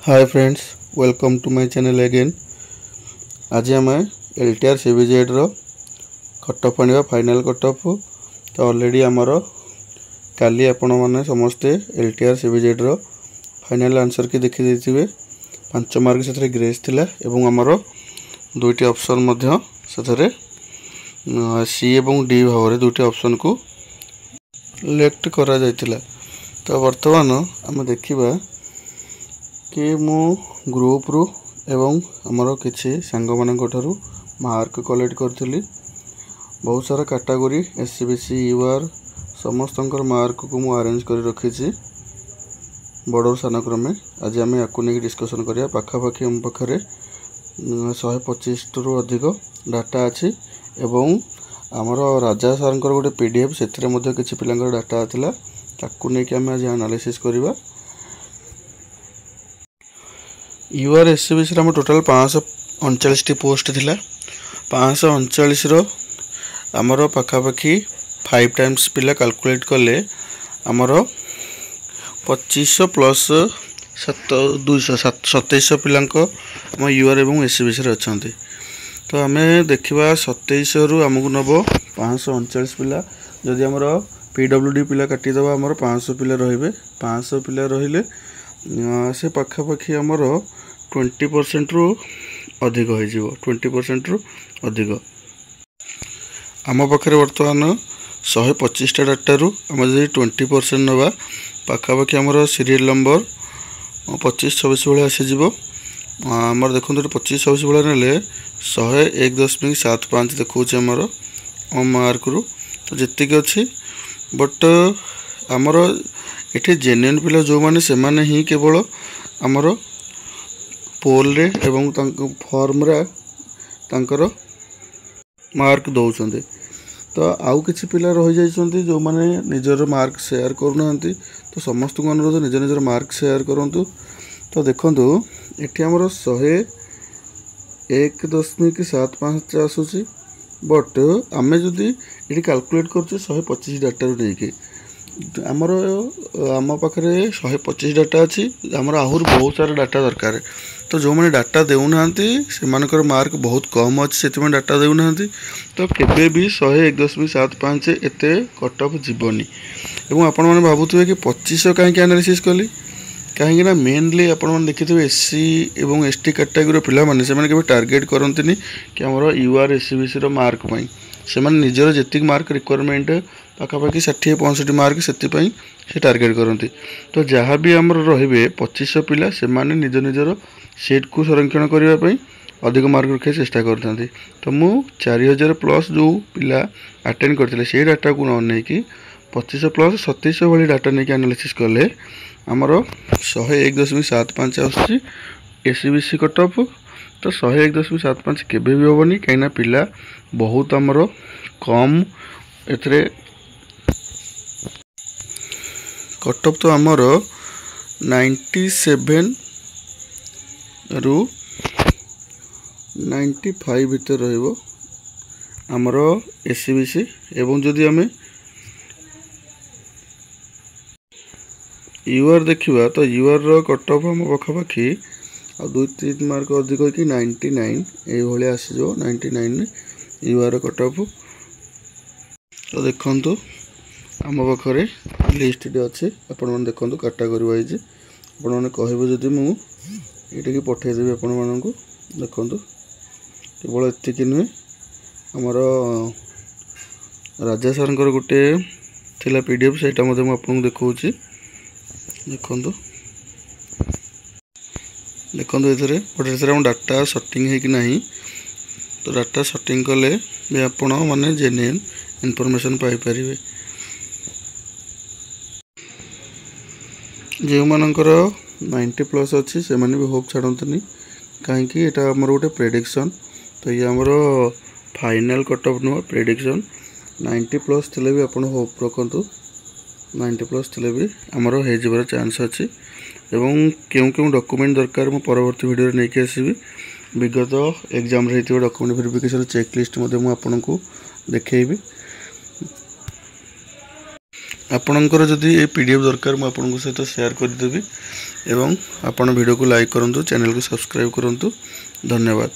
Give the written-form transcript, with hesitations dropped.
Hi friends, welcome to my channel again. आज आम LTR CBZ रो कटअफ आने फाइनल कटअफ। तो ऑलरेडी आमर काली आपण मैंने समस्ते एलटीआर सीबीजेड रो फाइनल आंसर की देखी देथिबे। 5 मार्क से ग्रेस थिला एवं आमर दुईटी ऑप्शन से सी एवं डी भाव में दुईटी ऑप्शन को लेक्ट करा जायतिला। तो वर्तमान आम देखिबा कि मु ग्रुप रु एवं आमर किछि सांग मानक ठारू मार्क कलेक्ट करथिली। बहुत सारा कैटेगरी एससीबीसी यूआर समस्तंकर मार्क को मु अरेंज कर रखी बड़ सान क्रमे। आज आम या डिस्कसन करिया। पाखापाखि आम पाखे 125 रु अधिक डाटा अच्छी एवं आमर राजा सार गोटे पीडीएफ से किसी पिला डाटा आथिला ताकू नहीं आम आज एनालिसिस करवा। यूआर एससीबीसी आम टोटाल 539 पोस्ट थिला। 539 रो आमर पाखापाखि 5 टाइम्स पिला कैलकुलेट कले आमर 2500 प्लस 2700 पिला आम यूआर एवं एससीबीसी अच्छा। तो आम देखा 2700 रु आमको नब 539 पिला। जदि आमर पीडब्ल्यूडी पिला काटिदेव आमर 500 पिला रे। 500 पिला रहिले से पाखापाखि आमर 20% रु अधिक हो 20% रु अधिक। आम पाखे बर्तमान 125टा डाटा रु आम जब 20% नवा पाखापाखि आमर सीरियल नंबर 25-26 भाई आसीज। आमर देखो 25-26 भाई ना 101.75 देखा आमर मार्क रु। तो जीक अच्छी बट आमर ये जेन्युइन पिला जो मैंने से माने ही केवल आमर पोल रे एवं फॉर्म रे तांकर मार्क दौरान। तो आउ किछि पिला रही जाइछन्ति जो माने निजर मार्क शेयर करूना। तो समस्त को अनुरोध निज निजर मार्क शेयर करंतु। तो देखंतु एठी हमर 101.75 आसुची बट आमे जदि एठी कैलकुलेट करछु 125 डाटा रो नेकी आमर आम पाखे 125 डाटा अच्छी। आमर आहर बहुत सारा डाटा दरकार। तो जो मैंने डाटा देना से मार्क बहुत कम अच्छी से डाटा देना। तो केबे भी 101.75 एत कटअफ जीवनी। एवं आपण मैंने भावुवे कि 2500 कहीं एनालिसिस कली कहीं मेनली आपण देखिए एससी एवं एसटी कैटेगोरी पिला माने से माने टार्गेट करंतनी कि आमर यूआर एससीबीसी रो मार्क पई से माने निजर जेतिक मार्क रिक्वायरमेंट पाखापाखि 60-65 मार्क से टार्गेट करती। तो जहाँ भी आमर रे 2500 पिला से माने निज निजर सीट को संरक्षण करने अधिक मार्क रखा चेष्टा करते। तो मु 4000 प्लस जो पिला अटेंड करते से डाटा को न नहीं कि 2500 प्लस 2700 भाई डाटा नहीं एनालिसिस कले आमर 101.75 आसूँ एससीबीसी कटअफ। तो 101.75 केबे भी हेनी कहीं पिला बहुत आमर कम एथरे कटअफ। तो आमर 97 रु 95 भीतर रहिबो आमर एससीबीसी। एवं जदि आमे यूआर देखिबा तो यूआर रो कटअफ हम पाखापाखि आ 2-3 मार्क अधिक कि 99 ये भाई आसीजो 99 यूआर कटअफ। तो देखंतु आम पाखे लिस्ट अच्छे आपण मैंने देखो कैटेगरी वाइज आपण मैंने कहबे जदि मु ये पठेदेवी आपण मानक देखो। केवल एतिक नुहे आमर राजा सार गोटे थिला पीडीएफ से आपको देखा देखो देखो ये डाटा सर्टिंग है कि नहीं। तो डाटा सर्टिंग कले भी आपण माने जेन्युइन इनफॉरमेशन पाई परिबे। जो मानकर 90 प्लस अच्छी से माने भी होप छाड़तनी कहीं यहाँ आमर गोटे प्रेडिक्शन। तो ये आमर फाइनल कटअफ नुह प्रेडिक्शन 90 प्लस थे भी आप होप रखु। 90 प्लस थे भी आमर हो चांस अच्छी। एवं क्यों डॉक्यूमेंट दरकार मु परवर्ती वीडियो नहीं कि आसबि। विगत एग्जाम रे डॉक्यूमेंट वेरिफिकेशन चेकलिस्ट आपको देखी। आपणकर जदि ये पीडीएफ दरकार मुझे सहित शेयर करदेवी। एवं आपण वीडियो को लाइक करंतु, चैनल को सब्सक्राइब करंतु। धन्यवाद।